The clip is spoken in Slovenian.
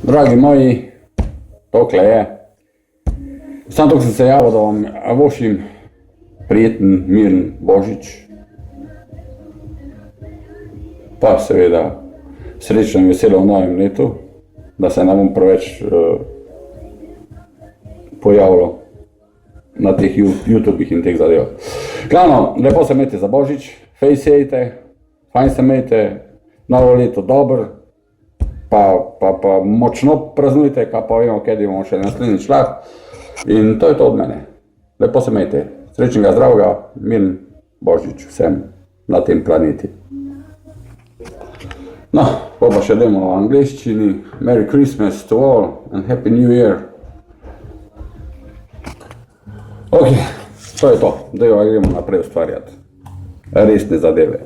Dragi moji, tokle je. Samo tako sem se javil, da vam vošim prijeten, miren Božič. Pa seveda srečno in veselo v novem letu, da se ne bom preveč pojavljal na teh YouTubih in teh zadev. Glavno, lepo se imejte za Božič, fej sejte, fajn se imejte, novo leto dobro, pa močno praznujte, kaj pa vemo, kdaj bomo še naslednji šlah. In to je to od mene. Lepo se imejte, srečnega, zdravega, miren Božič vsem na tem planeti. No, pa še dajmo v angleščini. Merry Christmas to all and Happy New Year. Ok, to je to. Zdaj gremo naprej ustvarjati resne zadeve.